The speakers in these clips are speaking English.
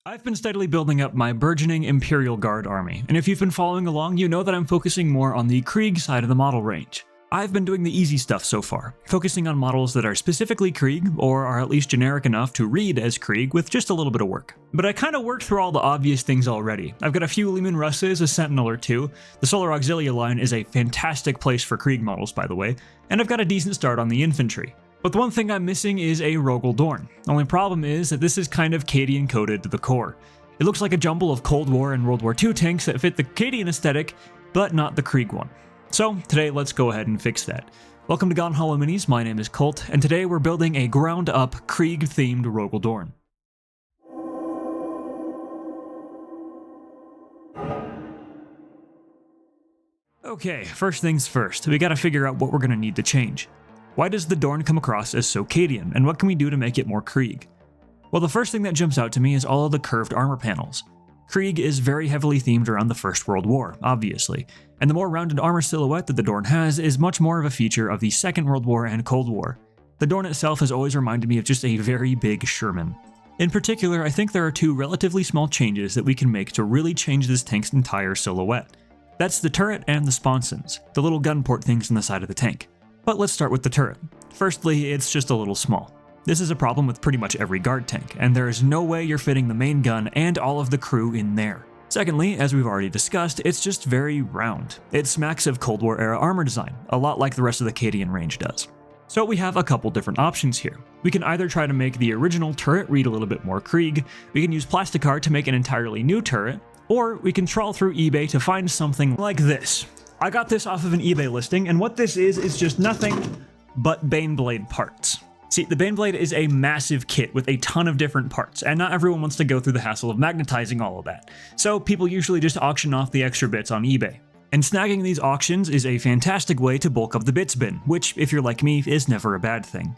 I've been steadily building up my burgeoning Imperial Guard army, and if you've been following along, you know that I'm focusing more on the Krieg side of the model range. I've been doing the easy stuff so far, focusing on models that are specifically Krieg, or are at least generic enough to read as Krieg with just a little bit of work. But I kinda worked through all the obvious things already. I've got a few Leman Russes, a Sentinel or two, the Solar Auxilia line is a fantastic place for Krieg models by the way, and I've got a decent start on the infantry. But the one thing I'm missing is a Rogal Dorn. The only problem is that this is kind of Cadian coded to the core. It looks like a jumble of Cold War and World War II tanks that fit the Cadian aesthetic, but not the Krieg one. So today let's go ahead and fix that. Welcome to Gone Hollow Minis, my name is Colt, and today we're building a ground up Krieg themed Rogal Dorn. Okay, first things first, we gotta figure out what we're gonna need to change. Why does the Dorn come across as so Cadian, and what can we do to make it more Krieg? Well, the first thing that jumps out to me is all of the curved armor panels. Krieg is very heavily themed around the First World War, obviously, and the more rounded armor silhouette that the Dorn has is much more of a feature of the Second World War and Cold War. The Dorn itself has always reminded me of just a very big Sherman. In particular, I think there are two relatively small changes that we can make to really change this tank's entire silhouette. That's the turret and the sponsons, the little gun port things on the side of the tank. But let's start with the turret. Firstly, it's just a little small. This is a problem with pretty much every guard tank, and there is no way you're fitting the main gun and all of the crew in there. Secondly, as we've already discussed, it's just very round. It smacks of Cold War era armor design, a lot like the rest of the Cadian range does. So we have a couple different options here. We can either try to make the original turret read a little bit more Krieg, we can use Plasticard to make an entirely new turret, or we can trawl through eBay to find something like this. I got this off of an eBay listing, and what this is just nothing but Baneblade parts. See, the Baneblade is a massive kit with a ton of different parts, and not everyone wants to go through the hassle of magnetizing all of that, so people usually just auction off the extra bits on eBay. And snagging these auctions is a fantastic way to bulk up the bits bin, which, if you're like me, is never a bad thing.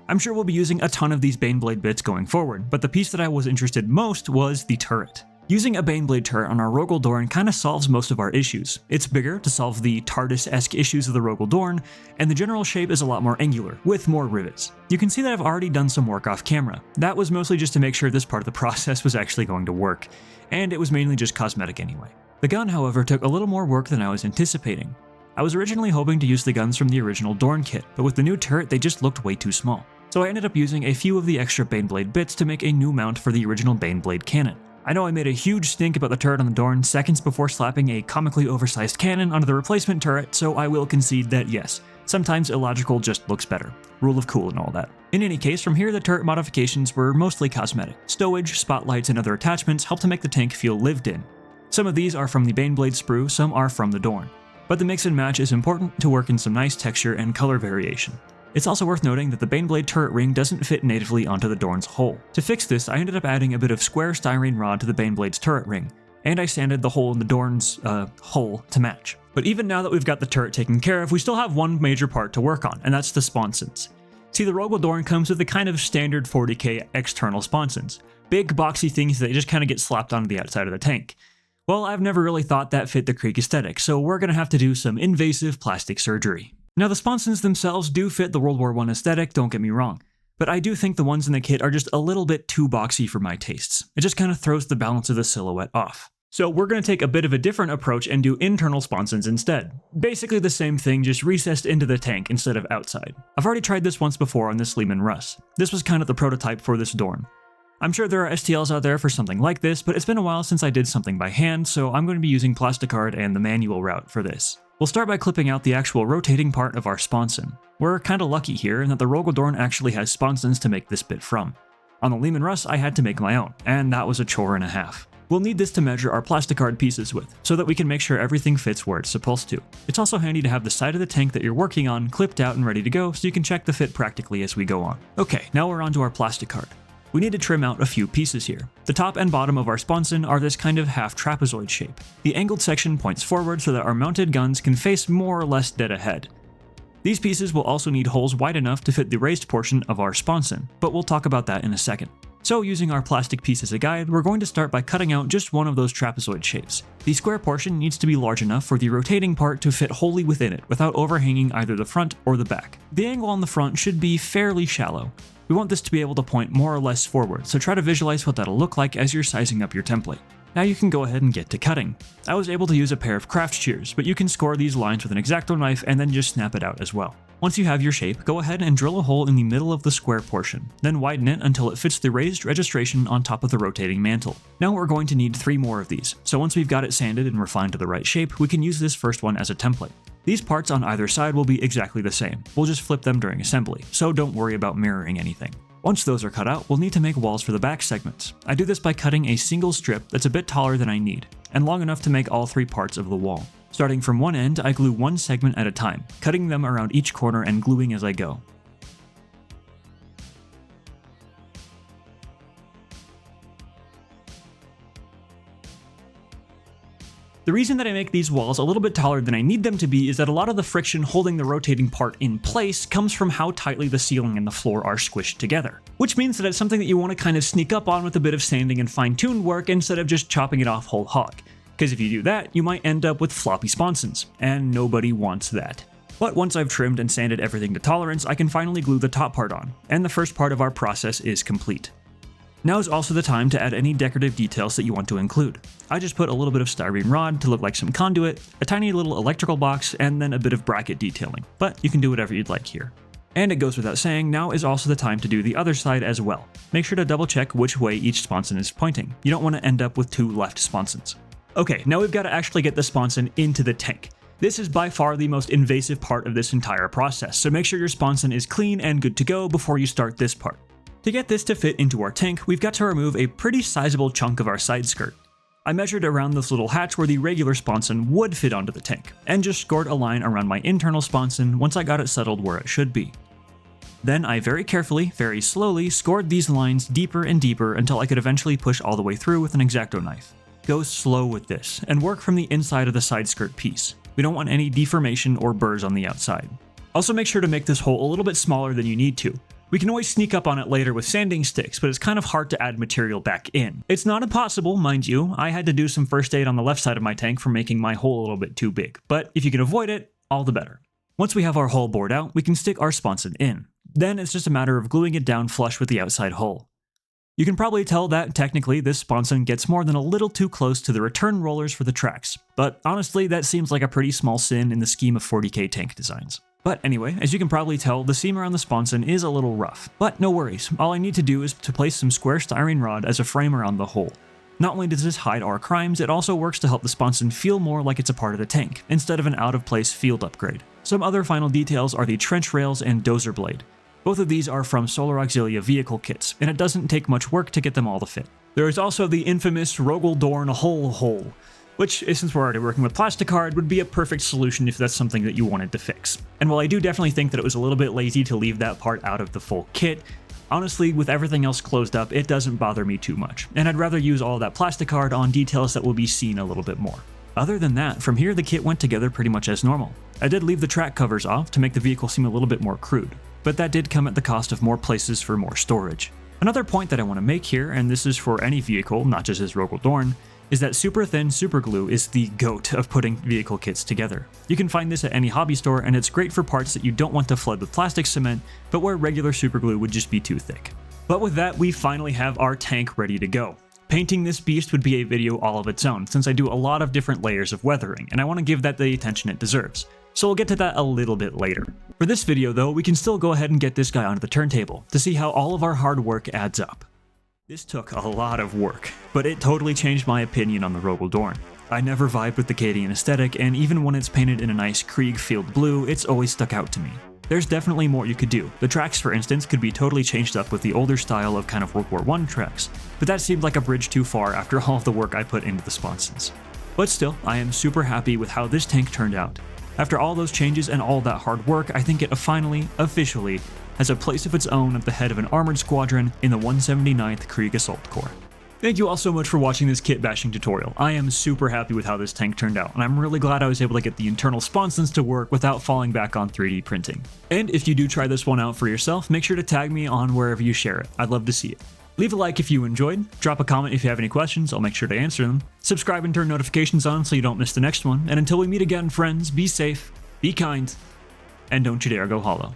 I'm sure we'll be using a ton of these Baneblade bits going forward, but the piece that I was interested most was the turret. Using a Baneblade turret on our Rogal Dorn kinda solves most of our issues. It's bigger to solve the TARDIS-esque issues of the Rogal Dorn, and the general shape is a lot more angular, with more rivets. You can see that I've already done some work off camera. That was mostly just to make sure this part of the process was actually going to work, and it was mainly just cosmetic anyway. The gun, however, took a little more work than I was anticipating. I was originally hoping to use the guns from the original Dorn kit, but with the new turret they just looked way too small. So I ended up using a few of the extra Baneblade bits to make a new mount for the original Baneblade cannon. I know I made a huge stink about the turret on the Dorn seconds before slapping a comically oversized cannon onto the replacement turret, so I will concede that yes, sometimes illogical just looks better. Rule of cool and all that. In any case, from here the turret modifications were mostly cosmetic. Stowage, spotlights, and other attachments help to make the tank feel lived in. Some of these are from the Baneblade sprue, some are from the Dorn. But the mix and match is important to work in some nice texture and color variation. It's also worth noting that the Baneblade turret ring doesn't fit natively onto the Dorn's hull. To fix this, I ended up adding a bit of square styrene rod to the Baneblade's turret ring, and I sanded the hole in the Dorn's hull to match. But even now that we've got the turret taken care of, we still have one major part to work on, and that's the sponsons. See, the Rogal Dorn comes with the kind of standard 40k external sponsons. Big boxy things that just kind of get slapped onto the outside of the tank. Well, I've never really thought that fit the Krieg aesthetic, so we're gonna have to do some invasive plastic surgery. Now the sponsons themselves do fit the World War I aesthetic, don't get me wrong, but I do think the ones in the kit are just a little bit too boxy for my tastes. It just kind of throws the balance of the silhouette off. So we're going to take a bit of a different approach and do internal sponsons instead. Basically the same thing, just recessed into the tank instead of outside. I've already tried this once before on this Leman Russ. This was kind of the prototype for this Dorn. I'm sure there are STLs out there for something like this, but it's been a while since I did something by hand, so I'm going to be using Plasticard and the manual route for this. We'll start by clipping out the actual rotating part of our sponson. We're kinda lucky here in that the Rogal Dorn actually has sponsons to make this bit from. On the Leman Russ, I had to make my own, and that was a chore and a half. We'll need this to measure our Plasticard pieces with, so that we can make sure everything fits where it's supposed to. It's also handy to have the side of the tank that you're working on clipped out and ready to go, so you can check the fit practically as we go on. Okay, now we're on to our Plasticard. We need to trim out a few pieces here. The top and bottom of our sponson are this kind of half trapezoid shape. The angled section points forward so that our mounted guns can face more or less dead ahead. These pieces will also need holes wide enough to fit the raised portion of our sponson, but we'll talk about that in a second. So using our plastic piece as a guide, we're going to start by cutting out just one of those trapezoid shapes. The square portion needs to be large enough for the rotating part to fit wholly within it without overhanging either the front or the back. The angle on the front should be fairly shallow. We want this to be able to point more or less forward, so try to visualize what that'll look like as you're sizing up your template. Now you can go ahead and get to cutting. I was able to use a pair of craft shears, but you can score these lines with an X-Acto knife and then just snap it out as well. Once you have your shape, go ahead and drill a hole in the middle of the square portion, then widen it until it fits the raised registration on top of the rotating mantle. Now we're going to need 3 more of these, so once we've got it sanded and refined to the right shape, we can use this first one as a template. These parts on either side will be exactly the same, we'll just flip them during assembly, so don't worry about mirroring anything. Once those are cut out, we'll need to make walls for the back segments. I do this by cutting a single strip that's a bit taller than I need, and long enough to make all 3 parts of the wall. Starting from one end, I glue one segment at a time, cutting them around each corner and gluing as I go. The reason that I make these walls a little bit taller than I need them to be is that a lot of the friction holding the rotating part in place comes from how tightly the ceiling and the floor are squished together. Which means that it's something that you want to kind of sneak up on with a bit of sanding and fine-tuned work instead of just chopping it off whole hog. Because if you do that, you might end up with floppy sponsons, and nobody wants that. But once I've trimmed and sanded everything to tolerance, I can finally glue the top part on, and the first part of our process is complete. Now is also the time to add any decorative details that you want to include. I just put a little bit of styrene rod to look like some conduit, a tiny little electrical box, and then a bit of bracket detailing, but you can do whatever you'd like here. And it goes without saying, now is also the time to do the other side as well. Make sure to double check which way each sponson is pointing. You don't want to end up with 2 left sponsons. Okay, now we've got to actually get the sponson into the tank. This is by far the most invasive part of this entire process, so make sure your sponson is clean and good to go before you start this part. To get this to fit into our tank, we've got to remove a pretty sizable chunk of our side skirt. I measured around this little hatch where the regular sponson would fit onto the tank, and just scored a line around my internal sponson once I got it settled where it should be. Then I very carefully, very slowly, scored these lines deeper and deeper until I could eventually push all the way through with an X-Acto knife. Go slow with this, and work from the inside of the side skirt piece. We don't want any deformation or burrs on the outside. Also make sure to make this hole a little bit smaller than you need to. We can always sneak up on it later with sanding sticks, but it's kind of hard to add material back in. It's not impossible, mind you. I had to do some first aid on the left side of my tank for making my hole a little bit too big, but if you can avoid it, all the better. Once we have our hole bored out, we can stick our sponson in. Then it's just a matter of gluing it down flush with the outside hole. You can probably tell that technically this sponson gets more than a little too close to the return rollers for the tracks, but honestly that seems like a pretty small sin in the scheme of 40k tank designs. But anyway, as you can probably tell, the seam around the sponson is a little rough, but no worries, all I need to do is to place some square styrene rod as a frame around the hole. Not only does this hide our crimes, it also works to help the sponson feel more like it's a part of the tank, instead of an out-of-place field upgrade. Some other final details are the trench rails and dozer blade. Both of these are from Solar Auxilia vehicle kits, and it doesn't take much work to get them all to fit. There is also the infamous Rogal Dorn hole, which, since we're already working with plasticard, would be a perfect solution if that's something that you wanted to fix. And while I do definitely think that it was a little bit lazy to leave that part out of the full kit, honestly, with everything else closed up, it doesn't bother me too much, and I'd rather use all of that plasticard on details that will be seen a little bit more. Other than that, from here the kit went together pretty much as normal. I did leave the track covers off to make the vehicle seem a little bit more crude, but that did come at the cost of more places for more storage. Another point that I want to make here, and this is for any vehicle, not just as Rogal Dorn, is that super thin superglue is the GOAT of putting vehicle kits together. You can find this at any hobby store, and it's great for parts that you don't want to flood with plastic cement, but where regular superglue would just be too thick. But with that, we finally have our tank ready to go. Painting this beast would be a video all of its own, since I do a lot of different layers of weathering, and I want to give that the attention it deserves. So we'll get to that a little bit later. For this video though, we can still go ahead and get this guy onto the turntable, to see how all of our hard work adds up. This took a lot of work, but it totally changed my opinion on the Rogal Dorn. I never vibed with the Cadian aesthetic, and even when it's painted in a nice Krieg field blue, it's always stuck out to me. There's definitely more you could do. The tracks, for instance, could be totally changed up with the older style of kind of World War I tracks, but that seemed like a bridge too far after all of the work I put into the sponsons. But still, I am super happy with how this tank turned out. After all those changes and all that hard work, I think it finally, officially, has a place of its own at the head of an armored squadron in the 179th Krieg Assault Corps. Thank you all so much for watching this kit bashing tutorial. I am super happy with how this tank turned out, and I'm really glad I was able to get the internal sponsons to work without falling back on 3D printing. And if you do try this one out for yourself, make sure to tag me on wherever you share it. I'd love to see it. Leave a like if you enjoyed, drop a comment if you have any questions, I'll make sure to answer them, subscribe and turn notifications on so you don't miss the next one, and until we meet again friends, be safe, be kind, and don't you dare go hollow.